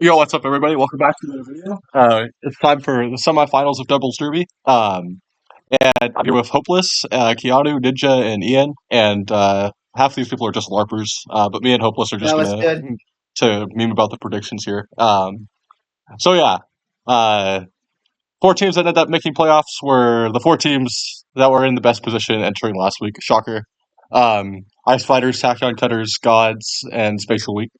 Yo, what's up, everybody? Welcome back to the video. It's time for the semifinals of Doubles Derby. And I'm here with Hopeless, Keanu, Ninja, and Ian. And half these people are just LARPers, but me and Hopeless are That just was gonna good. to meme about the predictions here. So yeah, uh, four teams that ended up making playoffs were the four teams that were in the best position entering last week. Shocker. Ice Fighters, Tachyon Cutters, Gods, and Spatial Week.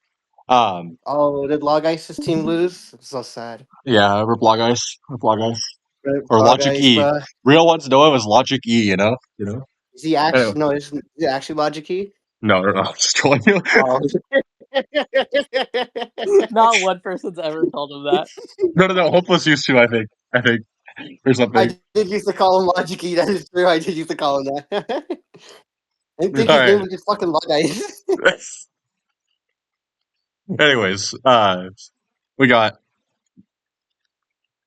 Um, Oh, did Log Ice's team lose? I'm so sad. yeah, we're Blog Ice. We're Blog Ice. Rip Or Log Logic Ice, E. bro. Real ones know him as Logic E, you know? You know? Is he Anyway. actually no? Is he actually Logic Key? No, I'm just trolling you. Oh. Not one person's ever told him that. No. Hopeless used to, I think. Or something. I did used to call him Logic Key. That is true. I did used to call him that. I didn't think his name Alright. was just fucking Log Ice. Anyways, we got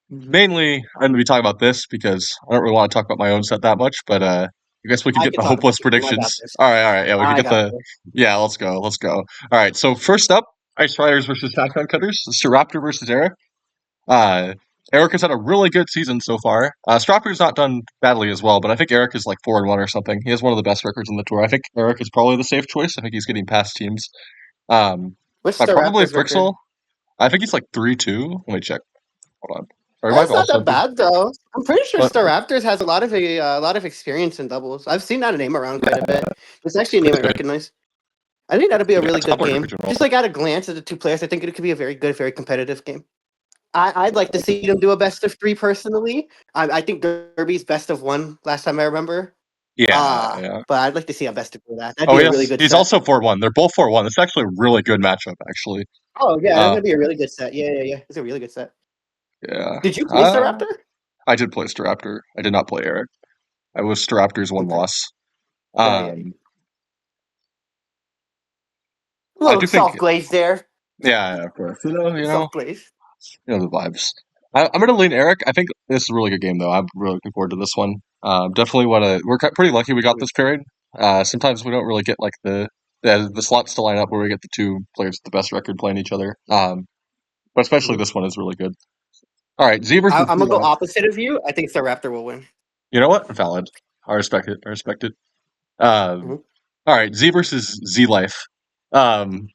mainly I'm gonna be talking about this because I don't really want to talk about my own set that much, but I guess we could I get can the talk about hopeless the team. I got predictions. this. Alright, yeah, we could I get got the this. yeah, let's go. Alright, so first up, Ice Riders versus Tachyon Cutters. This is Raptor versus Eric. Uh, Eric has had a really good season so far. Strapper's not done badly as well, but I think Eric is like 4-1 or something. He has one of the best records in the tour. I think Eric is probably the safe choice. I think he's getting past teams. Um, What's but the probably Raptors record? Frixel. I think he's like 3-2. Let me check. Hold on. Or he might That's not also that be. bad though. I'm pretty sure But Star Raptors has a lot of experience in doubles. I've seen that name around quite a bit. It's actually a name it's I good. recognize. I think that'd be a Yeah, really it's top good order game. regional. Just like at a glance at the two players, I think it could be a very good, very competitive game. I'd like to see them do a best of three personally. I think Derby's best of one last time I remember. Yeah. But I'd like to see a best of three of that. That'd Oh, be a really yes. good He's set. also 4-1. They're both 4-1. It's actually a really good matchup, actually. Oh yeah, that's Uh, gonna be a really good set. Yeah. It's a really good set. yeah. Did you play Star Raptor? I did play Staraptor. I did not play Eric. I was Staraptor's one Okay. loss. Yeah. Um, A I little do think soft glaze there. yeah, of course. Soft glaze. The vibes. I'm going to lean Eric. I think this is a really good game, though. I'm really looking forward to this one. Definitely want to. We're pretty lucky we got this pairing. Sometimes we don't really get like the slots to line up where we get the two players with the best record playing each other. But especially Mhm. this one is really good. All right, Z versus I'm gonna go Z-Life. opposite of you. I think Star Raptor will win. You know what? Valid. I respect it. Um, Mhm. all right, Z versus Z-Life. Um,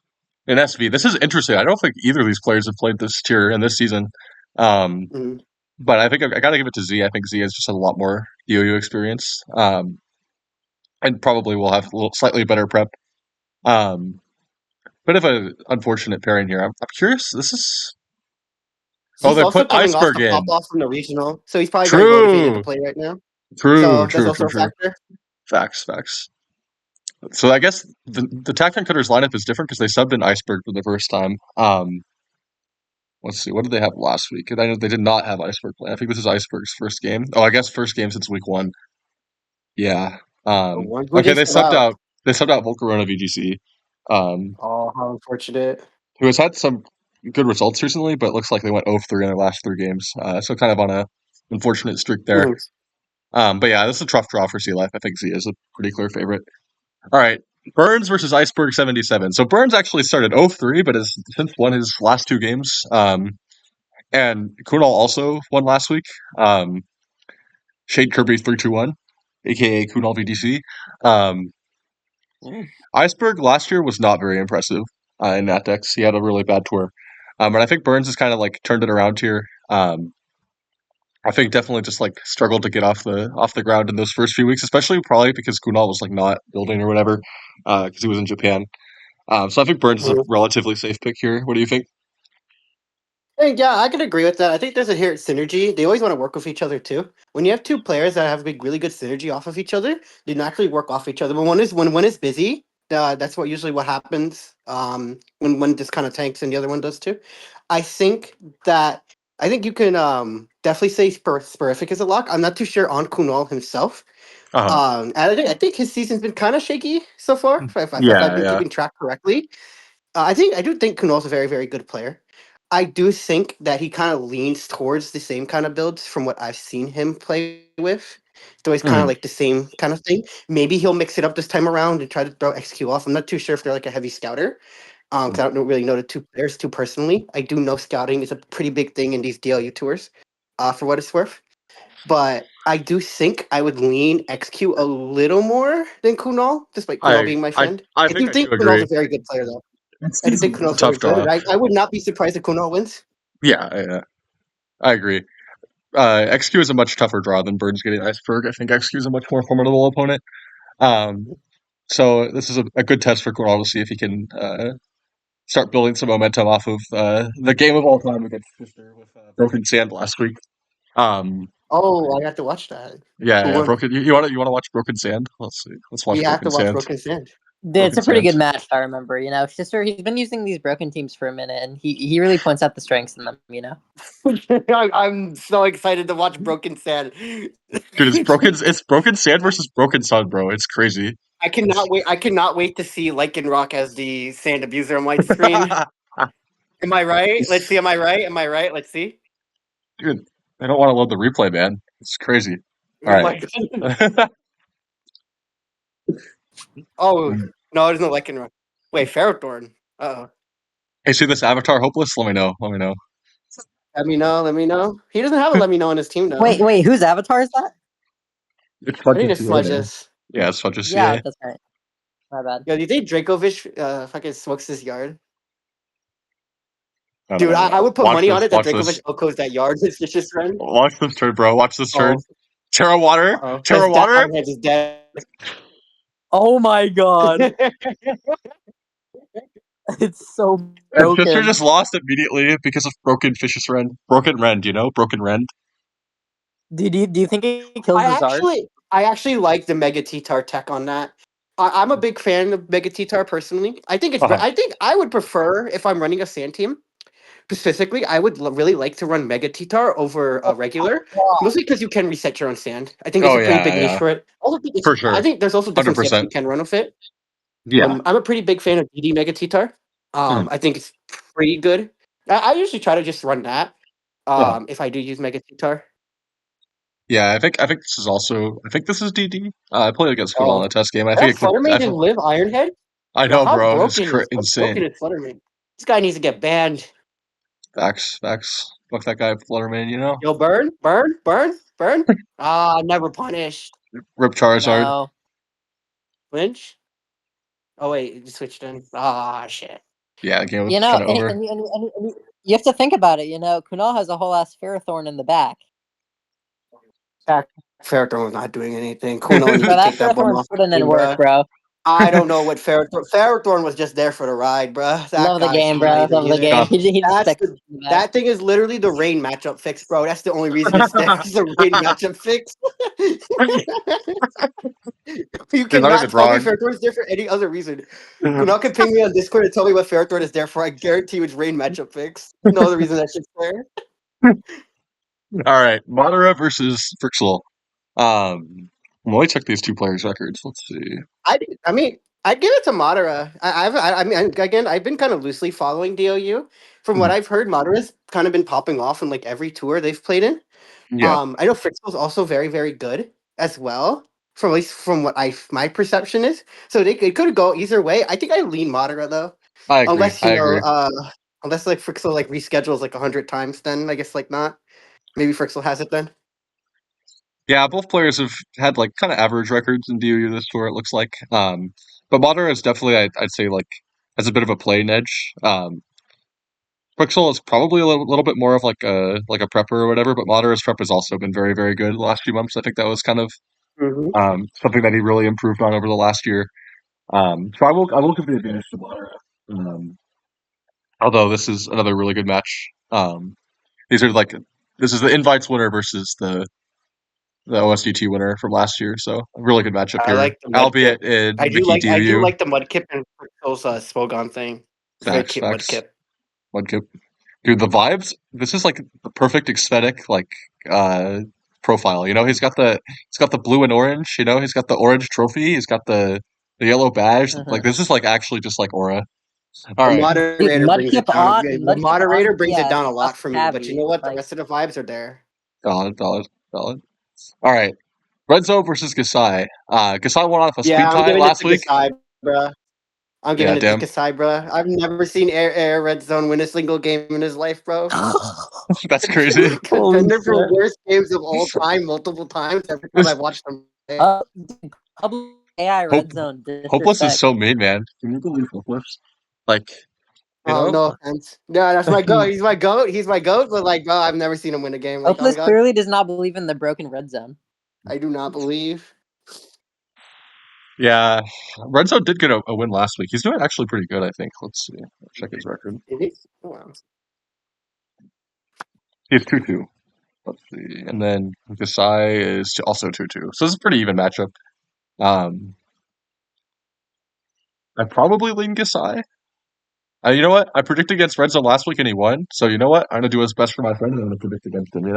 in SV, this is interesting. I don't think either of these players have played this tier in this season. Um, Mhm. But I think I got to give it to Z. I think Z has just had a lot more DOU experience, and probably will have a little slightly better prep. Um, Bit of an unfortunate pairing here. I'm curious. This is He's they also put coming off Iceberg the pop in. off from the regional, so he's probably very motivated to True, play right now. true, So that's true, also true, a true. factor. Facts. So I guess the Tacton Cutters lineup is different because they subbed in Iceberg for the first time. Let's see, what did they have last week? I know they did not have Iceberg play. I think this is Iceberg's first game. Oh, I guess first game since week one. Yeah. The one who Okay, they sub out. they subbed out Volcarona VGC, um, Oh, how unfortunate. who has had some good results recently, but looks like they went 0-3 in their last three games. So kind of on a unfortunate streak there. Mhm. But yeah, this is a tough draw for Sea Life. I think Z is a pretty clear favorite. All right. Burns versus Iceberg 77. So Burns actually started 0-3, but has since won his last two games. And Kunal also won last week. Um, Shade Kirby 3-2-1, aka Kunal VDC. Um, Iceberg last year was not very impressive in that decks. He had a really bad tour. But I think Burns has kind of like turned it around here. I think definitely just like struggled to get off the ground in those first few weeks, especially probably because Kunal was like not building or whatever because he was in Japan. So I think Burns is a Mhm. relatively safe pick here. What do you think? And yeah, I can agree with that. I think there's a inherent synergy. They always want to work with each other too. When you have two players that have big, really good synergy off of each other, they naturally work off each other. But when one is busy, that's what usually what happens. When one just kind of tanks and the other one does too. I think that I think you can definitely say Sporific is a lock. I'm not too sure on Kunal himself. Uh huh. And I think his season's been kind of shaky so far. If I've been Yeah. keeping track correctly, I do think Kunal's a very, very good player. I do think that he kind of leans towards the same kind of builds from what I've seen him play with. So it's kind of Mhm. like the same kind of thing. Maybe he'll mix it up this time around and try to throw XQ off. I'm not too sure if they're like a heavy scouter. 'Cause I don't really know the two players too personally. I do know scouting is a pretty big thing in these DLU tours, for what it's worth. But I do think I would lean XQ a little more than Kunal, despite Kunal being my friend. I I do think I do think Kunal's agree. a very good player, though. I do It's think a Kunal's tough very good. draw. I would not be surprised if Kunal wins. Yeah, I agree. XQ is a much tougher draw than Burns getting Iceberg. I think XQ is a much more formidable opponent. Um, so this is a good test for Corral to see if he can start building some momentum off of the game of all time against Fister with Broken Sand last week. Um, Oh, I have to watch that. Who yeah, won? Broken. You want to watch Broken Sand? Let's see. Let's We watch have Broken to watch Sand. Broken Sand. Dude, it's Broken a pretty Sand. good match, if I remember. Sister, he's been using these broken teams for a minute, and he really points out the strengths in them. I'm so excited to watch Broken Sand. Dude, it's Broken Sand versus Broken Sun, bro. It's crazy. I cannot wait. I cannot wait to see Lycan Rock as the sand abuser on white screen. Am I right? Let's see. Am I right? Am I right? Let's see. Dude, I don't want to load the replay, man. It's crazy. All Oh right. my god. Oh no, there's no Lycan Rock. Wait, Ferrothorn. Uh oh. Hey, see this avatar hopeless? Let me know. Let me know. Let me know. Let me know. He doesn't have a let me know on his team though. Wait, whose avatar is that? It's I think it's Sludges. Yeah, it's such a Yeah, CA. that's right. My bad. Yo, do you think Dracovish fucking smokes his yard? I don't Dude, know. I would put Watch money on this. it that Watch Dracovish this. outgoes that yard. It's just run. Watch this turn, bro. Watch this turn. Oh, Terra Water. oh. That's Terra Water. Ironhead is dead. Oh my god, it's so And Fister broken. just lost immediately because of Broken Fish's Rend. Broken Rend, you know? Broken Rend. Do you think it kills the Zard? I actually like the Mega T-Tar tech on that. I'm a big fan of Mega T-Tar personally. I think Uh-huh. I think I would prefer if I'm running a sand team. Specifically, I would really like to run Mega T-Tar over a regular, mostly because you can reset your own sand. I think there's Oh, a pretty yeah, big niche yeah. for it. Also, For I sure. think there's also different setups you 100%. can run with it. Yeah. I'm a pretty big fan of DD Mega T-Tar. Mhm. I think it's pretty good. I usually try to just run that. Uh-huh. If I do use Mega T-Tar. Yeah, I think this is also I think this is DD. I played against Kunal in Oh, a test game. I I know think it could Fluttermane didn't live Ironhead. I Yo, know, bro. It's how broken insane. is Fluttermane? This guy needs to get banned. Facts. Fuck that guy Flutterman, you know? Yo, burn. Ah, never punished. Rip Charizard. No. Lynch. Oh wait, you switched in. Ah, shit. Yeah, the game was kind of And, over. you have to think about it. Kunal has a whole ass Ferrothorn in the back. Ferrothorn was not doing anything. Kuno needs Bro, to that take that bum Ferrothorn's off the putting in team, work, bro. bro. I don't know what Ferrothorn was just there for the ride, bro. That Love the guy's game, not bro. even Love the using game. it. God. He just That's sticks the in the back. that thing is literally the rain matchup fix, bro. That's the only reason it's there. It's the rain matchup fix. You You're not even cannot tell me wrong. Ferrothorn is there for any other reason. Kunal can ping me on Discord and tell me what Ferrothorn is there for. I guarantee you it's rain matchup fix. No other reason that shit's there. All right, Madara versus Frixel. Let me check these two players' records. Let's see. I mean, I'd give it to Madara. I mean, again, I've been kind of loosely following DOU. From what Mhm. I've heard, Madara's kind of been popping off in like every tour they've played in. Yeah, I know Fritzl's also very, very good as well. From at least from what my perception is. So it could go either way. I think I lean Madara though, I agree. unless I agree. unless like Fritzl like reschedules like 100 times. Then I guess like not. Maybe Fritzl has it then. Yeah, both players have had like kind of average records in DOU this tour. It looks like, but Madara is definitely I'd say like has a bit of a playing edge. Frixel is probably a little bit more of like a prepper or whatever, but Madara's prep has also been very very good the last few months. I think that was kind of Mm-hmm. something that he really improved on over the last year. So I will give the advantage to Madara. Um, Although this is another really good match. These are like this is the invites winner versus the OSDT winner from last year, so a really good matchup I here, like the Mudkip. albeit in Mickey I do DU. like the Mudkip and Fritzl's Spogon thing. It's very cute Facts. Mudkip. Mudkip. Dude, the vibes. This is like the perfect aesthetic, like uh profile. You know, he's got the blue and orange. You know, he's got the orange trophy. He's got the yellow badge. Like Mhm. this is like actually just like aura. All The right, Dude, moderator brings it down. The Mudkip moderator on brings it down CS, a lot must for me, have but you know what? The Like, rest of the vibes are there. valid. All right, Renzo versus Gasai. Gasai won off a speed Yeah, I'm tie giving it last to week. Gasai, bruh. I'm Yeah, giving it to damn. Kasai, bro. I've never seen Air Red Zone win a single game in his life, bro. That's crazy. Holy Contender for shit. worst games of all time, multiple times. Every time I've watched them play. Dude, public AI Hope red zone Hopeless is disrespect. so mean, man. Can you believe Hopeless? Like, you Oh, know? no offense. No, that's my goat. He's my goat. He's my goat. But like, bro, I've never seen him win a game. Like, oh my Hopeless god, clearly does not believe in the broken red zone. I do not believe. Yeah, Red Zone did get a win last week. He's doing actually pretty good, I think. Let's see. Check his record. Did he? Oh, wow. He's 2-2. Let's see. And then Gasai is also 2-2. So this is a pretty even matchup. Um, I probably lean Gasai. You know what? I predicted against Red Zone last week and he won. So you know what? I'm gonna do what's best for my friend and I'm gonna predict against him. You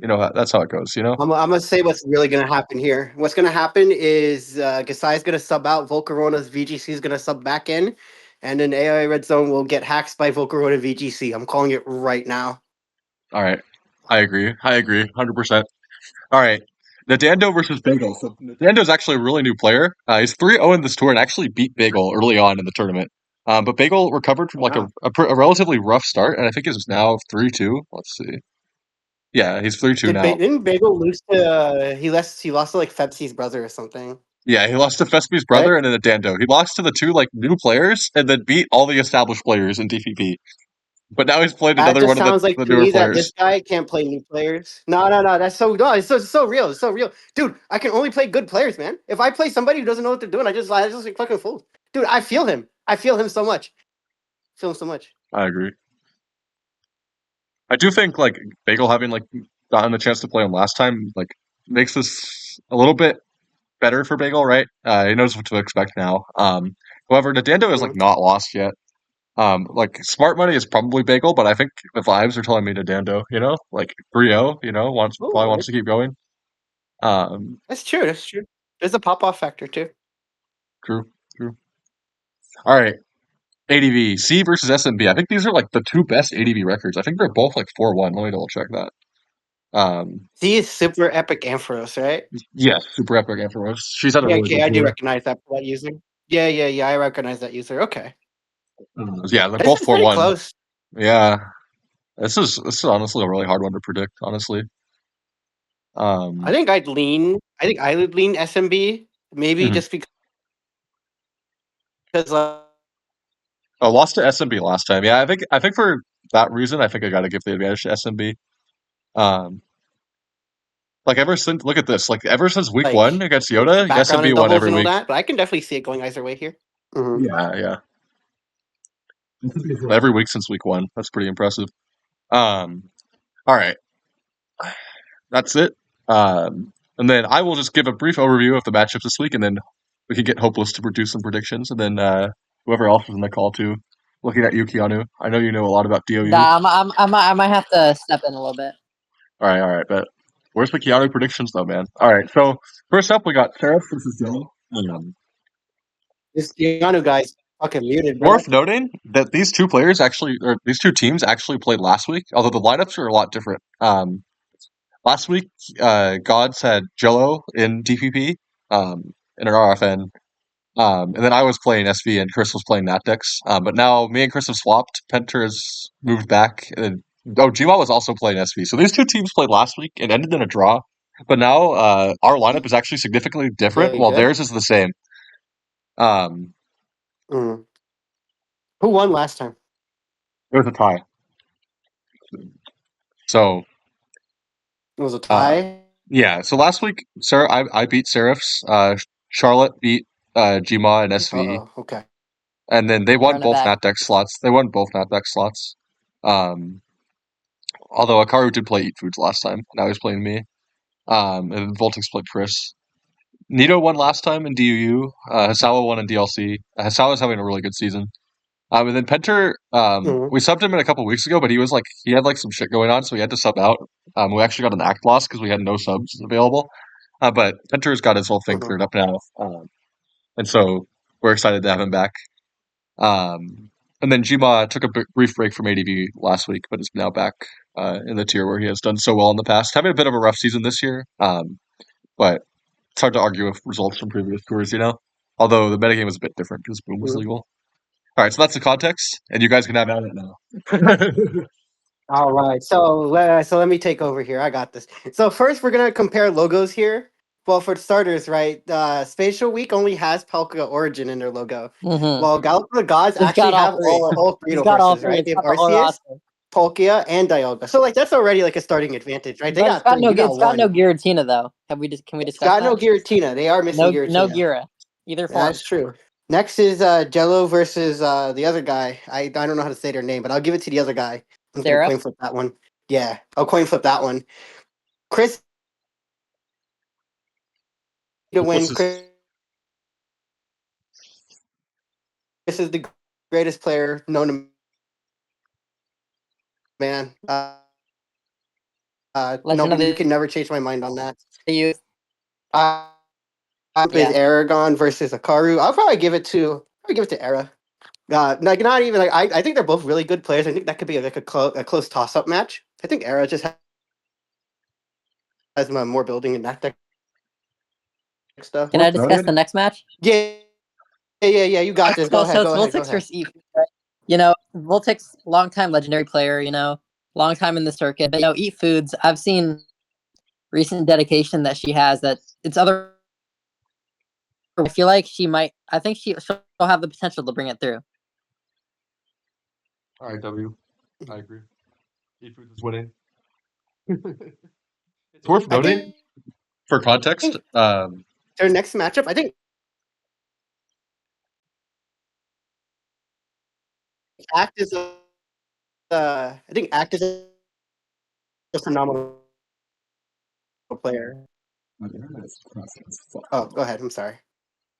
know that's how it goes. You know. I'm gonna say what's really gonna happen here. What's gonna happen is Gasai's gonna sub out, Volcarona's VGC is gonna sub back in, and then AI Red Zone will get hacked by Volcarona VGC. I'm calling it right now. All right. I agree. 100%. All right. Nadando versus Bagel. So Nadando's actually a really new player. He's 3-0 in this tour and actually beat Bagel early on in the tournament. But Bagel recovered from Oh, like wow. a relatively rough start, and I think is now 3-2. Let's see. Yeah, he's 3-2 now. Didn't Bagel lose to he lost to like Fepsi's brother or something, Yeah, he lost to Fespi's right? brother and then Nadando. He lost to the two like new players and then beat all the established players in DPP. But now he's played That another just one of sounds like the to newer me that this players. guy can't play new players. No. That's so no. It's so real. It's so real, dude. I can only play good players, man. If I play somebody who doesn't know what they're doing, I just like fucking fool. Dude, I feel him. I feel him so much. Feel him so much. I agree. I do think like Bagel having like gotten the chance to play him last time like makes this a little bit better for Bagel, right? He knows what to expect now. However, Nadando is like Mhm. not lost yet. Like smart money is probably Bagel, but I think the vibes are telling me Nadando. Like 3-0. Probably Oh, wants to keep going. Um, that's true. That's true. There's a pop off factor too. true, true. All right, ADV C versus SMB. I think these are like the two best ADV records. I think they're both like 4-1. Let me double check that. Z is super epic Ampharos, right? Yes, super epic afterwards. She's had a Yeah, really okay, good I do tour. recognize that user. Yeah, I recognize that user. Okay, Yeah, they're this both is four pretty one. close. Yeah, this is honestly a really hard one to predict. Honestly, I um, think I'd lean. I think I would lean SMB, maybe mhm. just because I lost to SMB last time. Yeah, I think for that reason, I think I got to give the advantage to SMB. Um, like ever since look at this, like ever since week one like against with Yoda, background SMB and won doubles every and all week. that. But I can definitely see it going either way here. Hmm. Yeah, every week since week one. That's pretty impressive. Um, all right, that's it. And then I will just give a brief overview of the matchups this week, and then we can get Hopeless to produce some predictions, and then whoever else is in the call too. Looking at you, Keanu. I know you know a lot about DOU. Nah, I might have to step in a little bit. All right, but where's the Keanu predictions though, man? All right, so first up we got Seraph versus Yellow. This Keanu guy's fucking muted, bro. Worth noting that these two players actually, or these two teams actually played last week, although the lineups are a lot different. Last week, Gods had Jello in DPP, in an RFN, and then I was playing SV and Chris was playing Natdex. But now me and Chris have swapped. Penter has moved back, and Gma was also playing SV. So these two teams played last week and ended in a draw. But now our lineup is actually significantly different, Very while good. theirs is the same. Um, Mm. Who won last time? it was a tie. So It was a uh, tie. yeah. So last week, Sarah, I beat Seraphs. Charlotte beat Gma and Uh SV. oh. Okay. And then they won Run it both back. NatDeck slots. They won both NatDeck slots. Um, although Akaru did play Eat Foods last time. Now he's playing me. And Voltix played Chris. Nito won last time in DUU. Hasawa won in DLC. Hasawa's having a really good season. And then Penter, Mm. we subbed him in a couple weeks ago, but he had like some shit going on, so he had to sub out. We actually got an act loss because we had no subs available. But Penter's got his whole thing Hmm. cleared up now. And so we're excited to have him back. And then Jima took a brief break from ADV last week, but is now back in the tier where he has done so well in the past. Having a bit of a rough season this year, but it's hard to argue with results from previous tours, you know? Although the metagame was a bit different because Boom was Mm. legal. All right, so that's the context, and you guys can have at it now. All right, so let me take over here. I got this. So first, we're gonna compare logos here. Well, for starters, right, Spatial Week only has Palkia Origin in their logo. Mm-hmm. Well, Gallop of the Gods It's actually got all have three. all three It's of the got all horses, three. right? It's They have got the whole Arceus, roster. Palkia, and Dialga. So like that's already like a starting advantage, right? They But it's got got three. no You got it's got no one. Giratina though. Can we It's discuss got no that? Giratina. They are missing No Giratina. Gira. Either form. That's true. Next is Jello versus the other guy. I don't know how to say their name, but I'll give it to the other guy. I'm gonna Sarah. coin flip that one. Yeah, I'll coin flip that one. Chris to win. What's this? Chris is the greatest player known to man. No, Legend of you can the never change my mind on that. Youth. Uh, is Yeah. Aragon versus Akaru. I'll probably give it to Era. Like not even like I think they're both really good players. I think that could be like a close toss up match. I think Era just has more building in that deck stuff. Can I Worth discuss the noting. next match? Yeah, yeah. You got this. So Go it's ahead, go Voltix ahead. versus Eef. Right? Voltix, longtime legendary player. Long time in the circuit. But Eat Foods. I've seen recent dedication that she has. That it's other. I feel like she might. I think she'll have the potential to bring it through. All right, W. I agree. eFoods is winning. It's worth I noting for context. think their next matchup. Act is a. I think Act is a phenomenal player. Oh, go ahead. I'm sorry.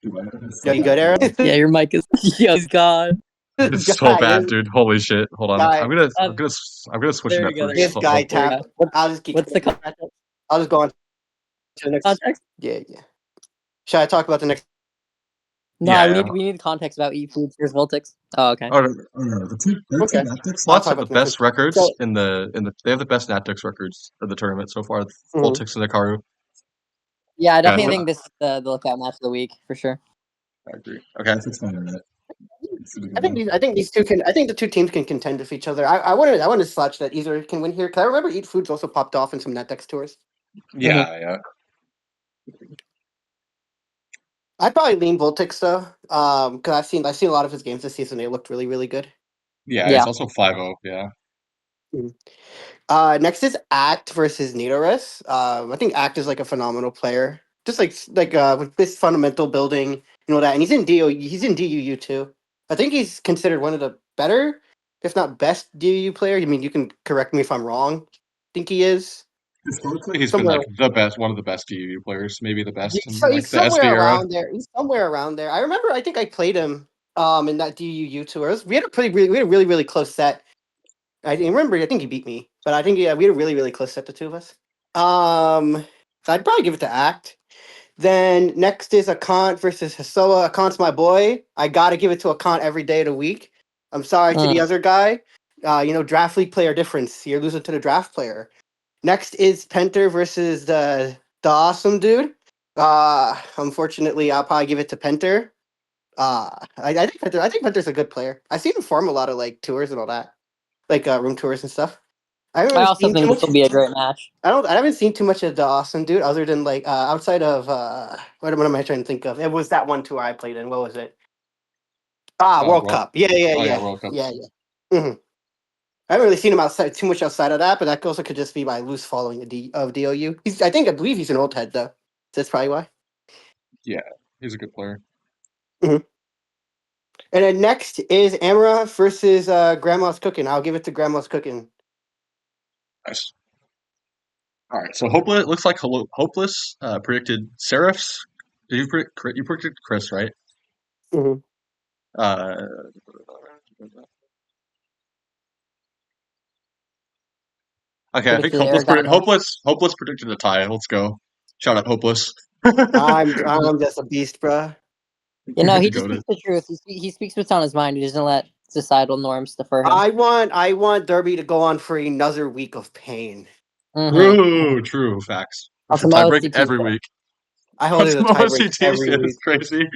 Yo, you good, Aaron? Yeah, your mic is. Yeah, God. It's so guy, bad, dude. Holy shit! Hold on. guy, I'm gonna switch to There you go. networks. this guy There you tap. go. I'll just keep. What's the I'll just go on to the next. context? Yeah. Should I talk about the next? No, Yeah, yeah. we need context about Eat Foods versus Voltix. Oh, okay. Oh, no. Their two Okay, Naptix I'll slots talk have the about the next one. best records So, they have the best Naptix records of the tournament so far. mhm. Voltix and Hikaru. Yeah, I Okay, definitely think this is the lookout match of the week for sure. I agree. Okay, I fixed my internet. I think these two can. I think the two teams can contend with each other. I want to sludge that either can win here because I remember Eat Foods also popped off in some NetDex tours. Yeah, yeah. I'd probably lean Voltix though, because I've seen a lot of his games this season. They looked really good. Yeah, it's Yeah. also 5-0. Yeah. Mhm. Next is Act versus Nidorus. I think Act is like a phenomenal player, just with this fundamental building, that, and he's in DUU too. I think he's considered one of the better, if not best, DUU player. I mean, you can correct me if I'm wrong. I think he is Historically, he's been somewhere. like the best, one of the best DUU players, maybe the best in So like he's the SB somewhere era. around there. He's somewhere around there. I remember. I think I played him in that DUU tour. We had we had a really close set. I remember. I think he beat me, but I think we had a really close set, the two of us. So I'd probably give it to Act. Then next is Akant versus Hisoa. Akant's my boy. I gotta give it to Akant every day of the week. I'm sorry to the Mm. other guy. Draft league player difference. You're losing to the draft player. Next is Penter versus the awesome dude. Unfortunately, I'll probably give it to Penter. I think Penter's a good player. I've seen him form a lot of like tours and all that, like room tours and stuff. I haven't I really also seen too think this much. will be a great match. I haven't seen too much of the awesome dude other than like outside of what am I trying to think of? It was that one tour I played in. What was it? World Well, Cup. Yeah. oh yeah, World Cup. Hmm. I haven't really seen him too much outside of that, but that also could just be by loose following of DOU. I believe he's an old head though. So that's probably why. Yeah, he's a good player. Hmm. And then next is Amara versus Grandma's Cooking. I'll give it to Grandma's Cooking. Nice. All right, so Hopeless looks like Hopeless predicted Seraphs. You predicted Chris, right? Hmm. Uh, okay, I think Predicted Aragon. Hopeless predicted a tie. Let's go. Shout out Hopeless. I'm just a beast, bruh. He just Goated. speaks the truth. He speaks what's on his mind. He doesn't let societal norms defer him. I want Derby to go on for another week of pain. Mm-hmm. True facts. We Also, should tie break OCT. every week. I hold That's it a some tiebreak OCT. every It's week. crazy.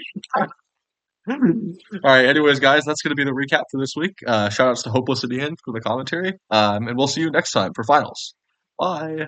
All right. Anyways, guys, that's going to be the recap for this week. Shout outs to Hopeless at the end for the commentary. And we'll see you next time for finals. Bye.